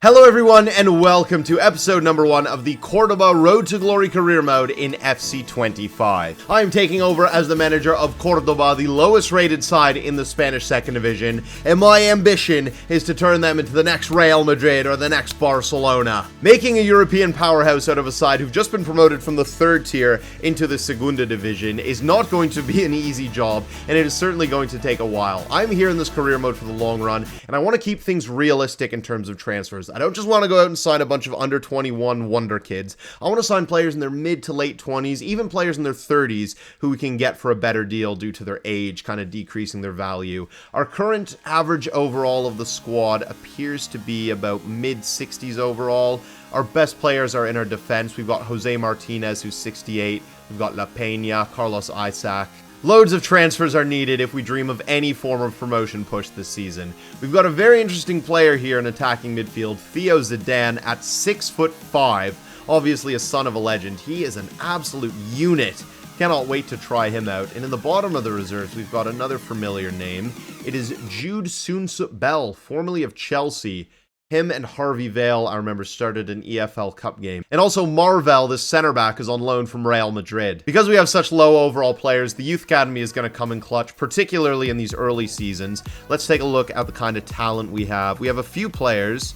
Hello everyone and welcome to episode number 1 of the Cordoba Road to Glory career mode in FC25. I am taking over as the manager of Cordoba, the lowest rated side in the Spanish second division, and my ambition is to turn them into the next Real Madrid or the next Barcelona. Making a European powerhouse out of a side who've just been promoted from the third tier into the Segunda division is not going to be an easy job, and it is certainly going to take a while. I'm here in this career mode for the long run, and I want to keep things realistic in terms of transfers. I don't just want to go out and sign a bunch of under 21 wonder kids. I want to sign players in their mid to late 20s, even players in their 30s who we can get for a better deal due to their age, kind of decreasing their value. Our current average overall of the squad appears to be about mid 60s overall. Our best players are in our defense. We've got Jose Martinez, who's 68. We've got La Peña, Carlos Isaac. Loads of transfers are needed if we dream of any form of promotion push this season. We've got a very interesting player here in attacking midfield, Theo Zidane, at 6'5", obviously a son of a legend. He is an absolute unit. Cannot wait to try him out. And in the bottom of the reserves, we've got another familiar name. It is Jude Soonsup-Bell, formerly of Chelsea. Him and Harvey Vale, I remember, started an EFL Cup game. And also Marvel, this center back, is on loan from Real Madrid. Because we have such low overall players, the Youth Academy is going to come in clutch, particularly in these early seasons. Let's take a look at the kind of talent we have. We have a few players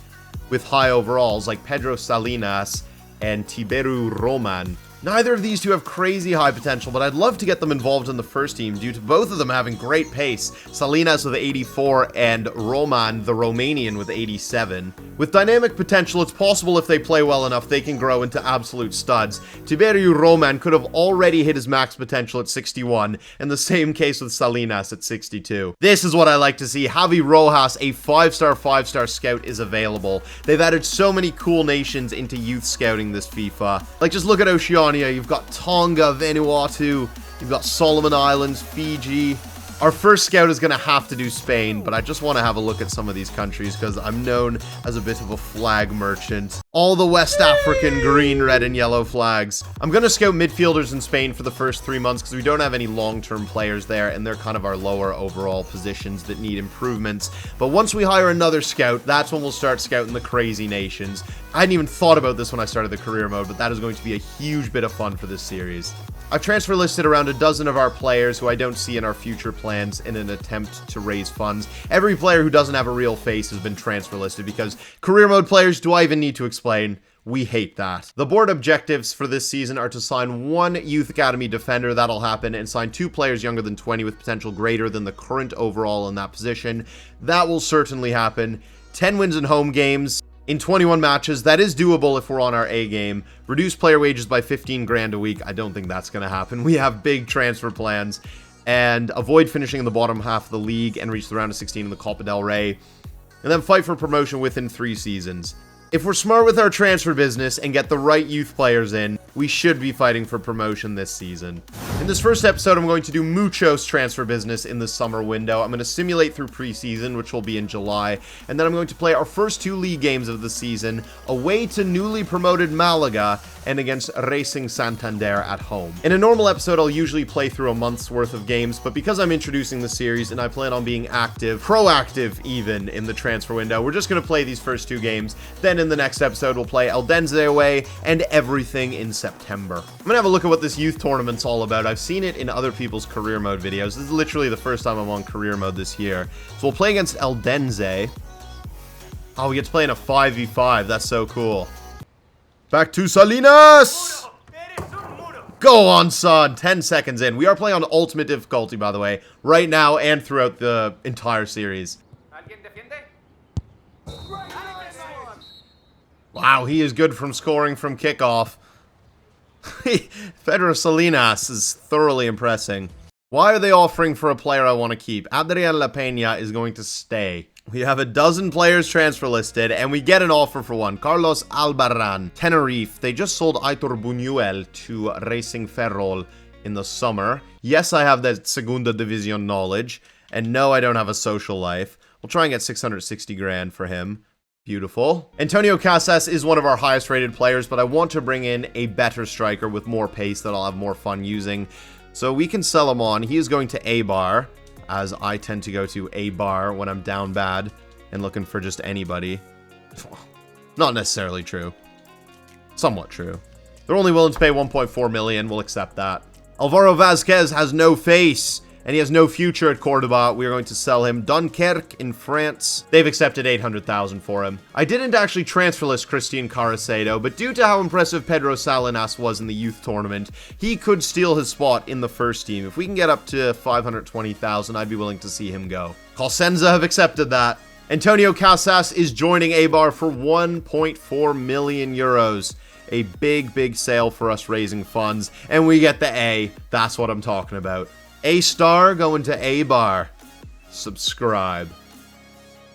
with high overalls, like Pedro Salinas and Tiberu Roman. Neither of these two have crazy high potential, but I'd love to get them involved in the first team due to both of them having great pace. Salinas with 84 and Roman, the Romanian, with 87. With dynamic potential, it's possible if they play well enough, they can grow into absolute studs. Tiberiu Roman could have already hit his max potential at 61, and the same case with Salinas at 62. This is what I like to see. Javi Rojas, a 5-star scout, is available. They've added so many cool nations into youth scouting this FIFA. Like, just look at Oceania. You've got Tonga, Vanuatu, you've got Solomon Islands, Fiji. Our first scout is going to have to do Spain, but I just want to have a look at some of these countries because I'm known as a bit of a flag merchant. All the West African green, red, and yellow flags. I'm going to scout midfielders in Spain for the first 3 months because we don't have any long-term players there, and they're kind of our lower overall positions that need improvements. But once we hire another scout, that's when we'll start scouting the crazy nations. I hadn't even thought about this when I started the career mode, but that is going to be a huge bit of fun for this series. I've transfer listed around a dozen of our players who I don't see in our future plans in an attempt to raise funds. Every player who doesn't have a real face has been transfer listed because career mode players, do I even need to explain? We hate that. The board objectives for this season are to sign 1 Youth Academy defender, that'll happen, and sign 2 players younger than 20 with potential greater than the current overall in that position. That will certainly happen. 10 wins in home games. In 21 matches, that is doable if we're on our A game. Reduce player wages by 15 grand a week. I don't think that's going to happen. We have big transfer plans. And avoid finishing in the bottom half of the league and reach the round of 16 in the Copa del Rey. And then fight for promotion within 3 seasons. If we're smart with our transfer business and get the right youth players in, we should be fighting for promotion this season. In this first episode, I'm going to do muchos transfer business in the summer window. I'm going to simulate through preseason, which will be in July, and then I'm going to play our first 2 league games of the season, away to newly promoted Malaga and against Racing Santander at home. In a normal episode, I'll usually play through a month's worth of games, but because I'm introducing the series and I plan on being active, proactive even, in the transfer window, we're just going to play these first 2 games. Then in the next episode, we'll play Eldense away and everything in September. I'm going to have a look at what this youth tournament's all about. I've seen it in other people's career mode videos. This is literally the first time I'm on career mode this year. So we'll play against Eldense. Oh, we get to play in a 5v5. That's so cool. Back to Salinas! Go on, son. 10 seconds in. We are playing on ultimate difficulty, by the way, right now and throughout the entire series. Wow, he is good from scoring from kickoff. Pedro Salinas is thoroughly impressing. Why are they offering for a player I want to keep? Adrian La Peña is going to stay. We have a dozen players transfer listed, and we get an offer for one. Carlos Albarran, Tenerife. They just sold Aitor Buñuel to Racing Ferrol in the summer. Yes, I have that Segunda Division knowledge, and no, I don't have a social life. We'll try and get 660 grand for him. Beautiful. Antonio Casas is one of our highest rated players, but I want to bring in a better striker with more pace that I'll have more fun using. So we can sell him on. He is going to A-Bar, as I tend to go to A-Bar when I'm down bad and looking for just anybody. Not necessarily true. Somewhat true. They're only willing to pay 1.4 million. We'll accept that. Alvaro Vazquez has no face, and he has no future at Cordoba. We are going to sell him. Dunkirk in France. They've accepted 800,000 for him. I didn't actually transfer list Christian Caracedo, but due to how impressive Pedro Salinas was in the youth tournament, he could steal his spot in the first team. If we can get up to 520,000, I'd be willing to see him go. Colsenza have accepted that. Antonio Casas is joining Eibar for 1.4 million euros. A big, big sale for us raising funds. And we get the A. That's what I'm talking about. A star going to Eibar. Subscribe.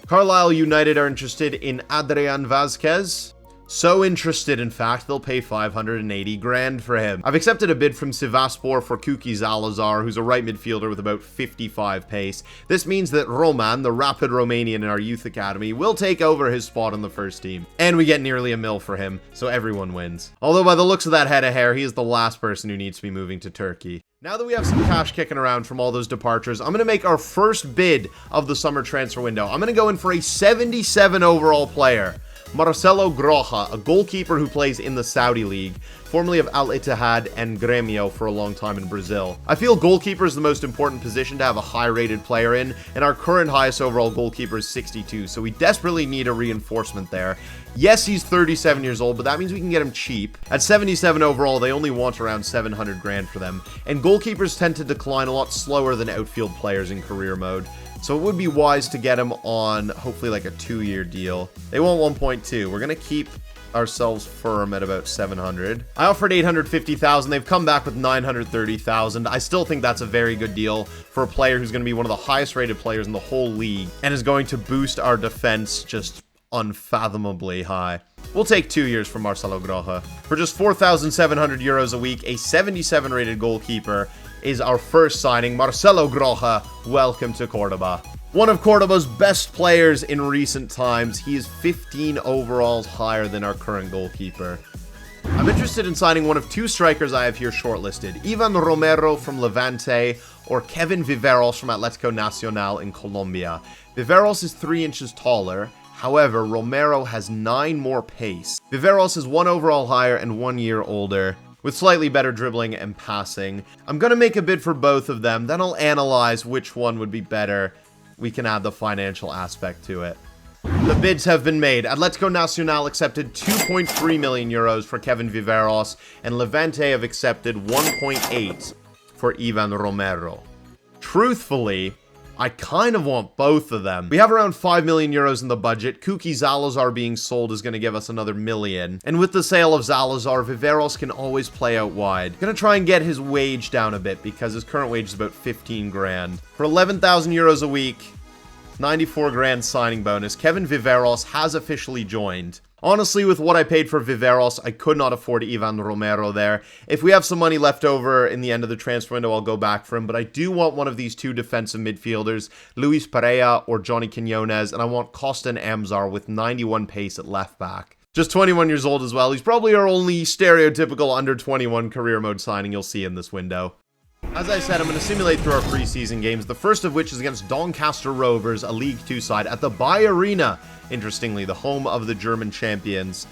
Carlisle United are interested in Adrian Vazquez. So interested, in fact, they'll pay 580 grand for him. I've accepted a bid from Sivaspor for Kuki Zalazar, who's a right midfielder with about 55 pace. This means that Roman, the rapid Romanian in our youth academy, will take over his spot on the first team. And we get nearly a mil for him, so everyone wins. Although by the looks of that head of hair, he is the last person who needs to be moving to Turkey. Now that we have some cash kicking around from all those departures, I'm going to make our first bid of the summer transfer window. I'm going to go in for a 77 overall player. Marcelo Groja, a goalkeeper who plays in the Saudi League, formerly of Al Ittihad and Grêmio for a long time in Brazil. I feel goalkeeper is the most important position to have a high-rated player in, and our current highest overall goalkeeper is 62, so we desperately need a reinforcement there. Yes, he's 37 years old, but that means we can get him cheap. At 77 overall, they only want around 700 grand for them, and goalkeepers tend to decline a lot slower than outfield players in career mode. So it would be wise to get him on, hopefully, like a 2-year deal. They want 1.2. We're going to keep ourselves firm at about 700. I offered 850,000. They've come back with 930,000. I still think that's a very good deal for a player who's going to be one of the highest rated players in the whole league and is going to boost our defense just unfathomably high. We'll take 2 years from Marcelo Groja. For just 4,700 euros a week, a 77 rated goalkeeper is our first signing. Marcelo Groja, welcome to Cordoba. One of Cordoba's best players in recent times. He is 15 overalls higher than our current goalkeeper. I'm interested in signing one of 2 strikers I have here shortlisted. Ivan Romero from Levante or Kevin Viveros from Atlético Nacional in Colombia. Viveros is 3 inches taller. However, Romero has 9 more pace. Viveros is 1 overall higher and 1 year older, with slightly better dribbling and passing. I'm going to make a bid for both of them, then I'll analyze which one would be better. We can add the financial aspect to it. The bids have been made. Atlético Nacional accepted 2.3 million euros for Kevin Viveros, and Levante have accepted 1.8 for Ivan Romero. Truthfully, I kind of want both of them. We have around 5 million euros in the budget. Kuki Zalazar being sold is going to give us another million. And with the sale of Zalazar, Viveros can always play out wide. Gonna try and get his wage down a bit because his current wage is about 15 grand. For 11,000 euros a week, 94 grand signing bonus, Kevin Viveros has officially joined. Honestly, with what I paid for Viveros, I could not afford Ivan Romero there. If we have some money left over in the end of the transfer window, I'll go back for him. But I do want one of these 2 defensive midfielders, Luis Pereira or Johnny Quinones, and I want Kostan Amzar with 91 pace at left back. Just 21 years old as well. He's probably our only stereotypical under 21 career mode signing you'll see in this window. As I said, I'm going to simulate through our preseason games, the first of which is against Doncaster Rovers, a League 2 side, at the Bay Arena, interestingly, the home of the German champions.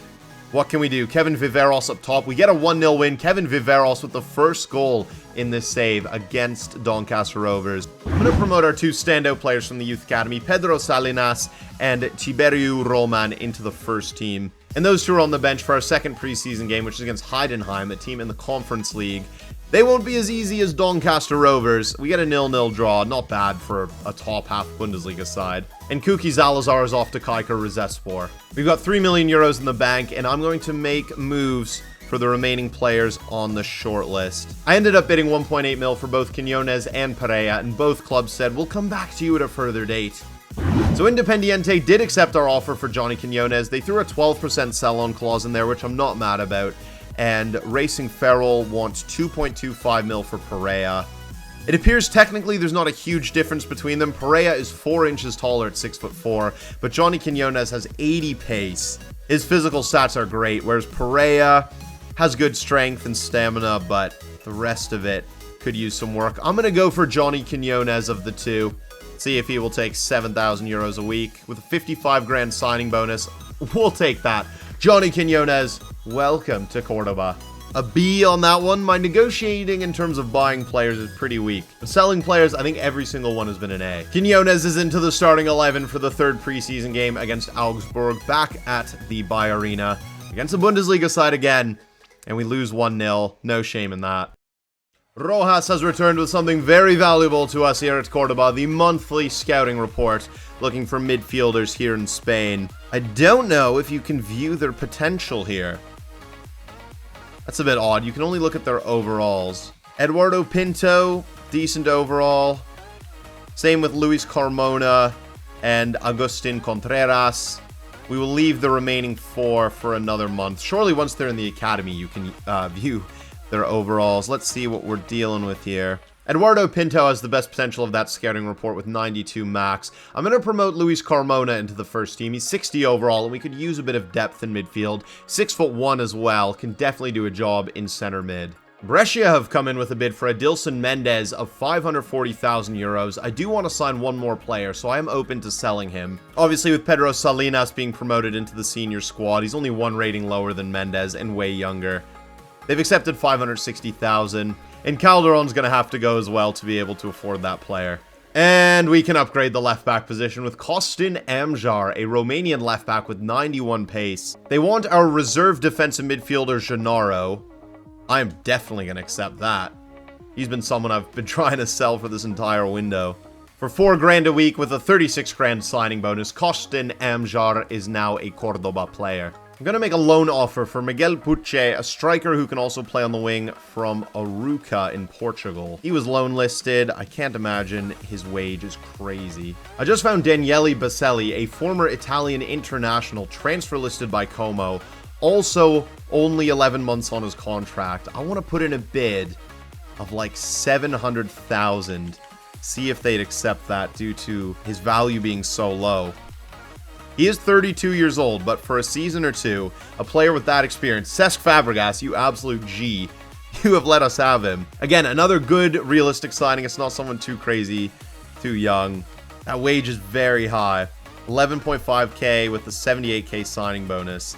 What can we do? Kevin Viveros up top. We get a 1-0 win. Kevin Viveros with the first goal in this save against Doncaster Rovers. I'm going to promote our 2 standout players from the Youth Academy, Pedro Salinas and Tiberiu Roman, into the first team. And those 2 are on the bench for our second preseason game, which is against Heidenheim, a team in the Conference League. They won't be as easy as Doncaster Rovers. We get a 0-0 draw. Not bad for a top-half Bundesliga side. And Kuki Zalazar is off to Kaiker Rizespor. We've got 3 million euros in the bank, and I'm going to make moves for the remaining players on the short list. I ended up bidding 1.8 mil for both Quinones and Pereira, and both clubs said, we'll come back to you at a further date. So Independiente did accept our offer for Johnny Quinones. They threw a 12% sell-on clause in there, which I'm not mad about. And Racing Ferrol wants 2.25 mil for Pereira. It appears technically there's not a huge difference between them. Pereira is 4 inches taller at 6'4", but Johnny Quinones has 80 pace. His physical stats are great, whereas Pereira has good strength and stamina, but the rest of it could use some work. I'm going to go for Johnny Quinones of the 2. See if he will take 7,000 euros a week with a 55 grand signing bonus. We'll take that. Johnny Quinones, welcome to Cordoba. A B on that one. My negotiating in terms of buying players is pretty weak. But selling players, I think every single one has been an A. Quinones is into the starting 11 for the third preseason game against Augsburg, back at the Bay Arena against the Bundesliga side again, and we lose 1-0. No shame in that. Rojas has returned with something very valuable to us here at Cordoba, the monthly scouting report, looking for midfielders here in Spain. I don't know if you can view their potential here. That's a bit odd. You can only look at their overalls. Eduardo Pinto, decent overall. Same with Luis Carmona and Agustin Contreras. We will leave the remaining 4 for another month. Surely once they're in the academy, you can view their overalls. Let's see what we're dealing with here. Eduardo Pinto has the best potential of that scouting report with 92 max. I'm going to promote Luis Carmona into the first team. He's 60 overall, and we could use a bit of depth in midfield. 6'1" as well. Can definitely do a job in center mid. Brescia have come in with a bid for Adilson Mendez of 540,000 euros. I do want to sign one more player, so I am open to selling him. Obviously, with Pedro Salinas being promoted into the senior squad, he's only 1 rating lower than Mendez and way younger. They've accepted 560,000. And Calderon's going to have to go as well to be able to afford that player. And we can upgrade the left back position with Costin Amjar, a Romanian left back with 91 pace. They want our reserve defensive midfielder Gennaro. I'm definitely going to accept that. He's been someone I've been trying to sell for this entire window. For 4 grand a week with a 36 grand signing bonus, Costin Amjar is now a Cordoba player. I'm going to make a loan offer for Miguel Puche, a striker who can also play on the wing from Arouca in Portugal. He was loan listed. I can't imagine his wage is crazy. I just found Daniele Baselli, a former Italian international, transfer listed by Como. Also, only 11 months on his contract. I want to put in a bid of like 700,000. See if they'd accept that due to his value being so low. He is 32 years old, but for a season or two, a player with that experience, Cesc Fabregas, you absolute G, you have let us have him. Again, another good, realistic signing. It's not someone too crazy, too young. That wage is very high. 11.5k with the 78k signing bonus.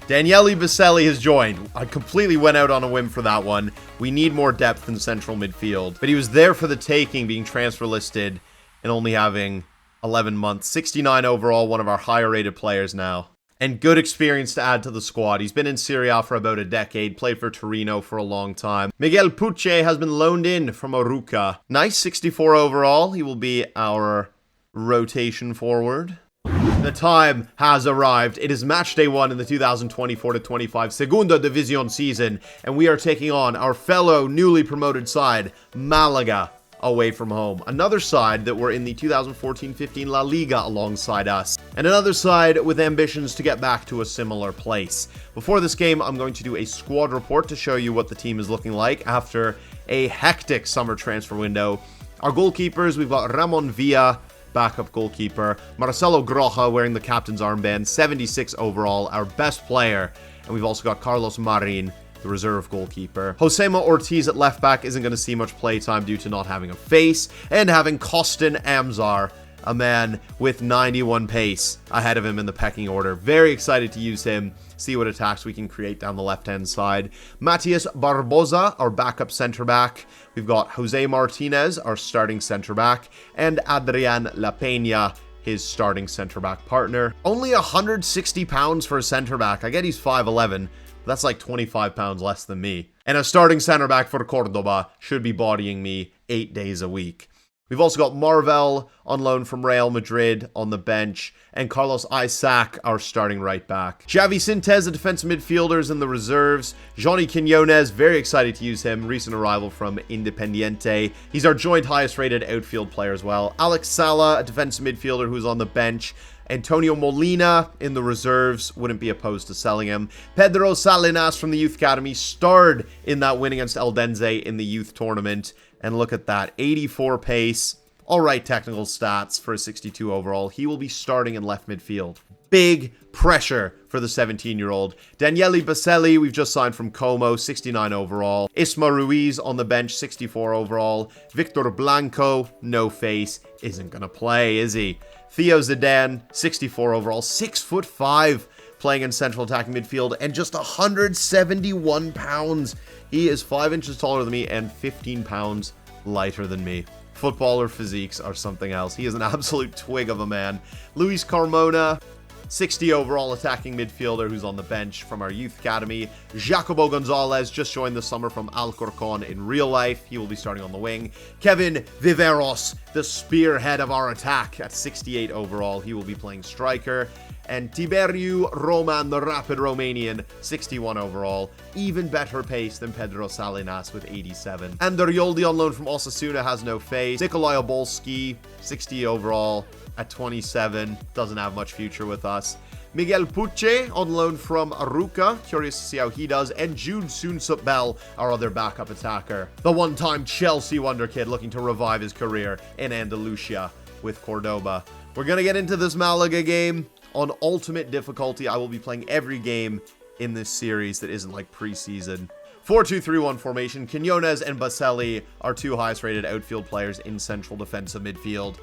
Daniele Baselli has joined. I completely went out on a whim for that one. We need more depth in central midfield. But he was there for the taking, being transfer listed and only having 11 months, 69 overall, one of our higher rated players now. And good experience to add to the squad. He's been in Serie A for about a decade, played for Torino for a long time. Miguel Puche has been loaned in from Arouca. Nice 64 overall. He will be our rotation forward. The time has arrived. It is match day 1 in the 2024-25 Segunda División season, and we are taking on our fellow newly promoted side, Malaga, away from home. Another side that were in the 2014-15 La Liga alongside us. And another side with ambitions to get back to a similar place. Before this game, I'm going to do a squad report to show you what the team is looking like after a hectic summer transfer window. Our goalkeepers, we've got Ramon Villa, backup goalkeeper. Marcelo Groja wearing the captain's armband, 76 overall, our best player. And we've also got Carlos Marin, the reserve goalkeeper. Josema Ortiz at left back isn't going to see much playtime due to not having a face, and having Costin Amzar, a man with 91 pace, ahead of him in the pecking order. Very excited to use him, see what attacks we can create down the left-hand side. Matias Barbosa, our backup centre-back. We've got Jose Martinez, our starting centre-back, and Adrian La Peña, his starting centre-back partner. Only £160 for a centre-back. I get he's 5'11", that's like 25 pounds less than me. And a starting center back for Cordoba should be bodying me 8 days a week. We've also got Marvel on loan from Real Madrid on the bench, and Carlos Isaac, our starting right back. Xavi Sintez, the defensive midfielders in the reserves. Johnny Quinones, very excited to use him, recent arrival from Independiente. He's our joint highest rated outfield player as well. Alex Sala, a defensive midfielder who's on the bench. Antonio Molina in the reserves, wouldn't be opposed to selling him. Pedro Salinas from the Youth Academy starred in that win against Eldense in the youth tournament. And look at that, 84 pace, all right technical stats for a 62 overall. He will be starting in left midfield. Big pressure for the 17-year-old. Daniele Baselli, we've just signed from Como, 69 overall. Isma Ruiz on the bench, 64 overall. Victor Blanco, no face, isn't going to play, is he? Theo Zidane, 64 overall, 6'5", playing in central attacking midfield, and just 171 pounds. He is 5 inches taller than me and 15 pounds lighter than me. Footballer physiques are something else. He is an absolute twig of a man. Luis Carmona, 60 overall attacking midfielder who's on the bench from our youth academy. Jacobo Gonzalez just joined this summer from Alcorcon in real life. He will be starting on the wing. Kevin Viveros, the spearhead of our attack at 68 overall. He will be playing striker. And Tiberiu Roman, the rapid Romanian, 61 overall. Even better pace than Pedro Salinas with 87. Ander Yoldi on loan from Osasuna has no face. Nikolai Obolski, 60 overall at 27. Doesn't have much future with us. Miguel Puche on loan from Aruca. Curious to see how he does. And Jude Soonsup-Bell, our other backup attacker. The one-time Chelsea wonder kid looking to revive his career in Andalusia with Cordoba. We're going to get into this Malaga game on ultimate difficulty. I will be playing every game in this series that isn't like preseason. 4-2-3-1 formation. Quinones and Baselli are two highest rated outfield players in central defensive midfield.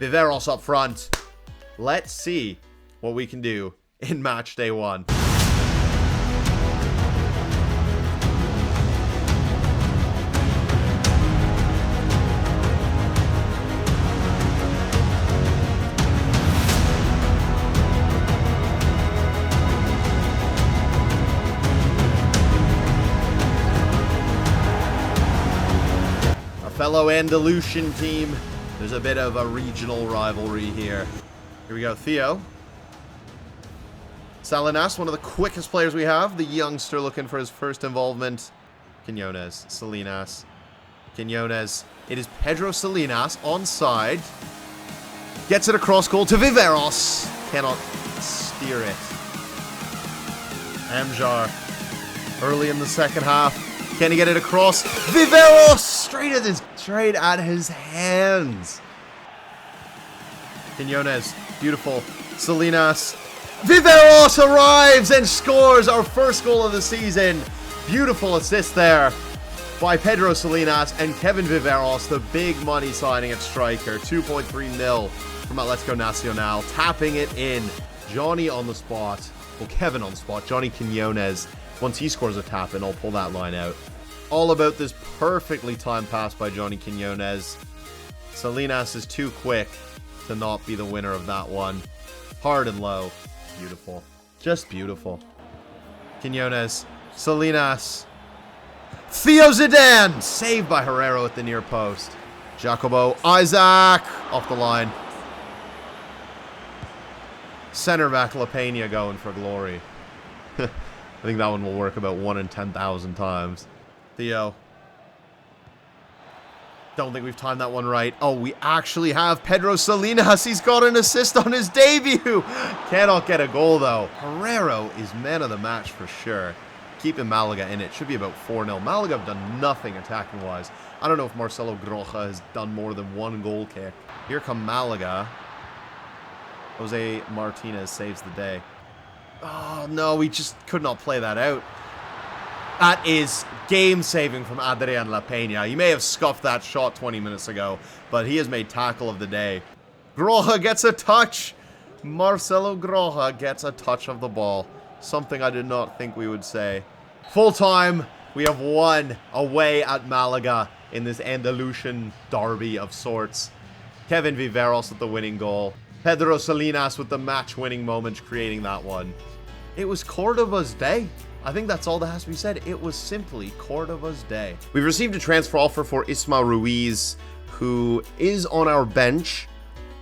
Viveros up front. Let's see what we can do in match day 1. Fellow Andalusian team. There's a bit of a regional rivalry here. Here we go, Theo. Salinas, one of the quickest players we have. The youngster looking for his first involvement. Quinones, Salinas. Quinones. It is Pedro Salinas onside. Gets it across goal to Viveros. Cannot steer it. Amjar. Early in the second half. Can he get it across? Viveros! Straight at his hands. Quinones. Beautiful. Salinas. Viveros arrives and scores our first goal of the season. Beautiful assist there by Pedro Salinas and Kevin Viveros, the big money signing at striker. 2.3 mil from Atletico Nacional. Tapping it in. Johnny on the spot. Well, Kevin on the spot. Johnny Quinones. Once he scores a tap in, I'll pull that line out. All about this perfectly timed pass by Johnny Quinones. Salinas is too quick to not be the winner of that one. Hard and low. Beautiful. Just beautiful. Quinones. Salinas. Theo Zidane! Saved by Herrero at the near post. Jacobo. Isaac! Off the line. Center back La Peña going for glory. I think that one will work about 1 in 10,000 times. Theo. Don't think we've timed that one right. Oh, we actually have Pedro Salinas. He's got an assist on his debut. Cannot get a goal, though. Herrero is man of the match for sure. Keeping Malaga in it. Should be about 4-0. Malaga have done nothing attacking-wise. I don't know if Marcelo Groja has done more than one goal kick. Here come Malaga. Jose Martinez saves the day. Oh, no. We just could not play that out. That is game-saving from Adrian La Peña. He may have scuffed that shot 20 minutes ago, but he has made tackle of the day. Groja gets a touch. Marcelo Groja gets a touch of the ball. Something I did not think we would say. Full time, we have won away at Malaga in this Andalusian derby of sorts. Kevin Viveros with the winning goal. Pedro Salinas with the match-winning moment, creating that one. It was Cordoba's day. I think that's all that has to be said. It was simply Cordoba's day. We've received a transfer offer for Isma Ruiz, who is on our bench,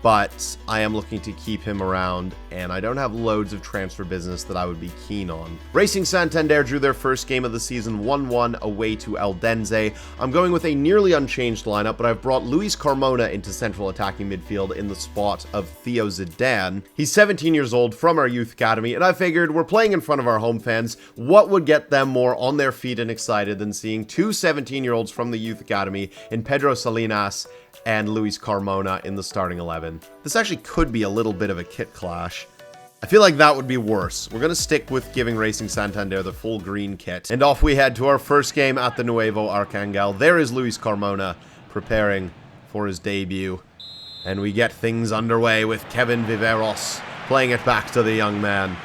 but I am looking to keep him around, and I don't have loads of transfer business that I would be keen on. Racing Santander drew their first game of the season 1-1 away to Eldense. I'm going with a nearly unchanged lineup, but I've brought Luis Carmona into central attacking midfield in the spot of Theo Zidane. He's 17 years old from our youth academy, and I figured we're playing in front of our home fans. What would get them more on their feet and excited than seeing two 17-year-olds from the youth academy in Pedro Salinas and Luis Carmona in the starting 11. This actually could be a little bit of a kit clash. I feel like that would be worse. We're going to stick with giving Racing Santander the full green kit. And off we head to our first game at the Nuevo Arcangel. There is Luis Carmona preparing for his debut. And we get things underway with Kevin Viveros playing it back to the young man.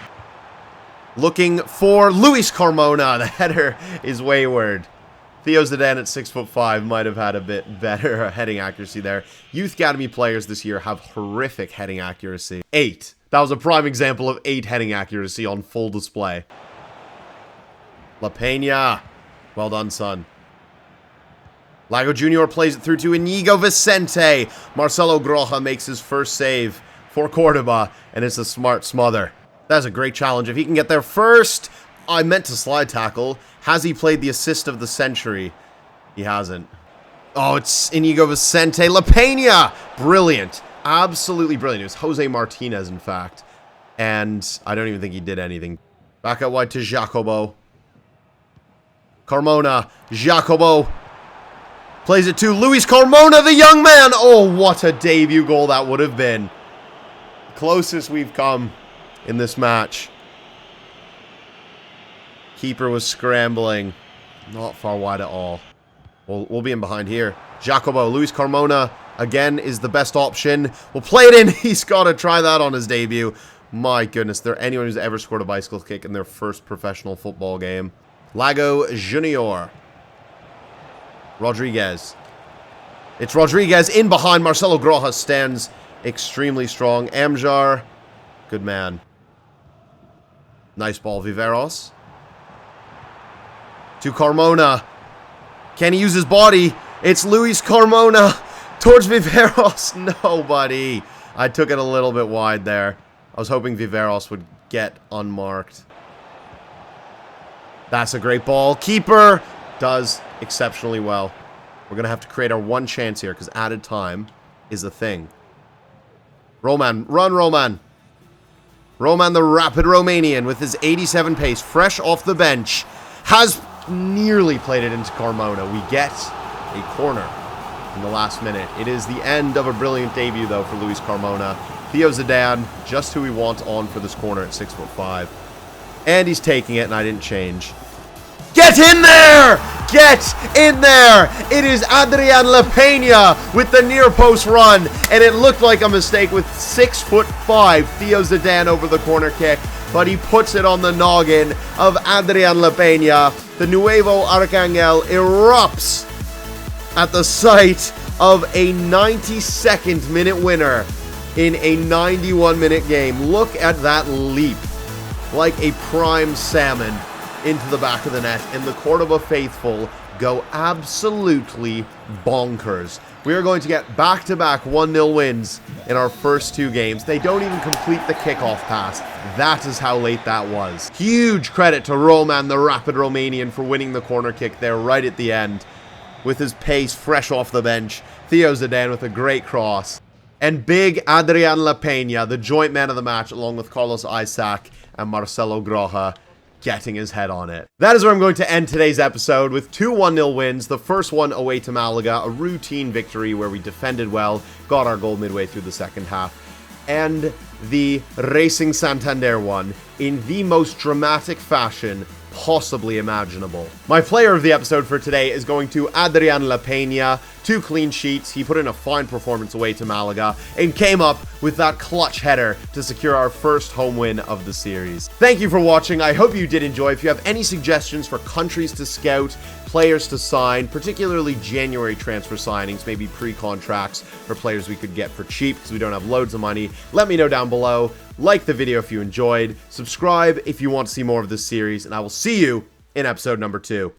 Looking for Luis Carmona. The header is wayward. Theo Zidane at 6'5" might have had a bit better heading accuracy there. Youth Academy players this year have horrific heading accuracy. 8. That was a prime example of 8 heading accuracy on full display. La Peña. Well done, son. Lago Jr. plays it through to Inigo Vicente. Marcelo Groja makes his first save for Cordoba, and it's a smart smother. That's a great challenge. If he can get there first... I meant to slide tackle. Has he played the assist of the century? He hasn't. Oh, it's Inigo Vicente. La Peña! Brilliant. Absolutely brilliant. It was Jose Martinez, in fact. And I don't even think he did anything. Back out wide to Jacobo. Carmona. Jacobo. Plays it to Luis Carmona, the young man. Oh, what a debut goal that would have been. Closest we've come in this match. Keeper was scrambling. Not far wide at all. We'll be in behind here. Jacobo. Luis Carmona, again, is the best option. We'll play it in. He's got to try that on his debut. My goodness. There anyone who's ever scored a bicycle kick in their first professional football game. Lago Junior. Rodriguez. It's Rodriguez in behind. Marcelo Groja stands extremely strong. Amjar. Good man. Nice ball. Viveros. To Carmona. Can he use his body? It's Luis Carmona towards Viveros. No, buddy. I took it a little bit wide there. I was hoping Viveros would get unmarked. That's a great ball. Keeper does exceptionally well. We're going to have to create our one chance here because added time is a thing. Roman. Run, Roman. Roman, the rapid Romanian, with his 87 pace, fresh off the bench, has nearly played it into Carmona. We get a corner in the last minute. It is the end of a brilliant debut, though, for Luis Carmona. Theo Zidane, just who we want on for this corner at 6'5". And he's taking it, and I didn't change. Get in there! Get in there! It is Adrian La Peña with the near post run, and it looked like a mistake with 6'5" Theo Zidane over the corner kick, but he puts it on the noggin of Adrian La Peña. The Nuevo Arcangel erupts at the sight of a 92nd minute winner in a 91-minute game. Look at that leap, like a prime salmon into the back of the net, and the Cordoba faithful go absolutely bonkers. We are going to get back-to-back 1-0 wins in our first 2 games. They don't even complete the kickoff pass. That is how late that was. Huge credit to Roman, the rapid Romanian, for winning the corner kick there right at the end with his pace fresh off the bench. Theo Zidane with a great cross. And big Adrian La Peña, the joint man of the match, along with Carlos Isaac and Marcelo Groja, getting his head on it. That is where I'm going to end today's episode with 2 1-0 wins. The first one away to Malaga, a routine victory where we defended well, got our goal midway through the second half. And the Racing Santander one in the most dramatic fashion possibly imaginable. My player of the episode for today is going to Adrian La Peña. 2 clean sheets. He put in a fine performance away to Malaga and came up with that clutch header to secure our first home win of the series. Thank you for watching. I hope you did enjoy. If you have any suggestions for countries to scout, players to sign, particularly January transfer signings, maybe pre-contracts for players we could get for cheap because we don't have loads of money, let me know down below. Like the video if you enjoyed. Subscribe if you want to see more of this series, and I will see you in episode number 2.